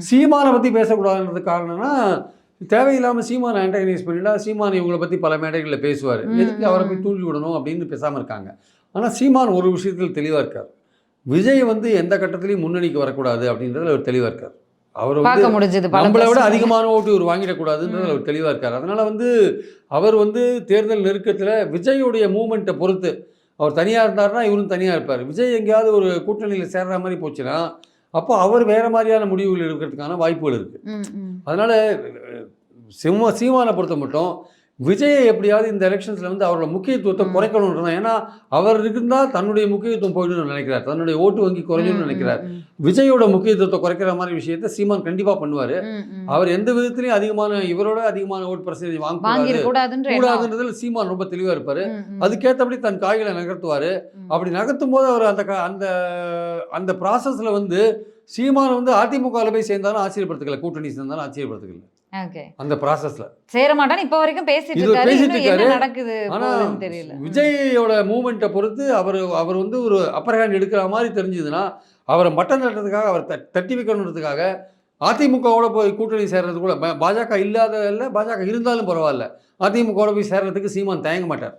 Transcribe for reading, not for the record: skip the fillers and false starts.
சீமானை பற்றி பேசக்கூடாதுன்றது காரணம்னா தேவையில்லாமல் சீமானை ஆன்டகனைஸ் பண்ணிட்டா சீமான் இவங்களை பற்றி பல மேடைகளில் பேசுவார், எதுக்கு அவரை போய் தூண்டி விடணும் அப்படின்னு பேசாமல் இருக்காங்க. ஆனால் சீமான் ஒரு விஷயத்தில் தெளிவாக இருக்கார். விஜய் எந்த கட்டத்திலையும் முன்னணிக்கு வரக்கூடாது அப்படின்றதுல அவர் தெளிவாக இருக்கார். அவர் நம்மளை விட அதிகமான ஓட்டு இவர் வாங்கிடக்கூடாதுன்றது அவர் தெளிவாக இருக்கார். அதனால் அவர் தேர்தல் நெருக்கத்தில் விஜயோடைய மூமெண்ட்டை பொறுத்து அவர் தனியாக இருந்தார்னா இவரும் தனியாக இருப்பார். விஜய் எங்கேயாவது ஒரு கூட்டணியில் சேர்ற மாதிரி போச்சுன்னா அப்போ அவர் வேறு மாதிரியான முடிவுகள் எடுக்கிறதுக்கான வாய்ப்புகள் இருக்குது. அதனால் சீமானை பொறுத்த மட்டும் விஜயை எப்படியாவது இந்த எலெக்ஷன்ஸில் அவரோட முக்கியத்துவத்தை குறைக்கணும்ன்றதான். ஏன்னா அவர் இருந்தால் தன்னுடைய முக்கியத்துவம் போயிடும்னு நினைக்கிறார், தன்னுடைய ஓட்டு வங்கி குறையும்னு நினைக்கிறார். விஜயோட முக்கியத்துவத்தை குறைக்கிற மாதிரி விஷயத்தை சீமான் கண்டிப்பாக பண்ணுவார். அவர் எந்த விதத்துலையும் இவரோட அதிகமான ஓட்டு பர்சன்டேஜ் வாங்கக்கூடாதுன்றதுல சீமான் ரொம்ப தெளிவாக இருப்பார். அதுக்கேற்றபடி தன் காய்களை நகர்த்துவார். அப்படி நகர்த்தும் போது அவர் அந்த ப்ராசஸில் சீமான் அதிமுகவில் போய் சேர்ந்தாலும் ஆச்சரியப்படுத்துக்கல, கூட்டணி சேர்ந்தாலும் ஆச்சரியப்படுத்துக்கல. அந்த ப்ராசஸ்ல சேர மாட்டான்னு இப்ப வரைக்கும் பேசிட்டு இருக்காரு. ஆனா விஜயோட மூவ்மெண்ட்டை பொறுத்து அவர் ஒரு அப்பர் ஹேண்ட் எடுக்கிற மாதிரி தெரிஞ்சதுன்னா அவரை மட்டம் தட்டுறதுக்காக, அவர் தட்டி வைக்கணுன்றதுக்காக அதிமுகவோட போய் கூட்டணி சேர்றது கூட, பாஜக இல்லாத இல்லை, பாஜக இருந்தாலும் பரவாயில்ல, அதிமுகவோட போய் சேர்றதுக்கு சீமான் தயங்க மாட்டார்.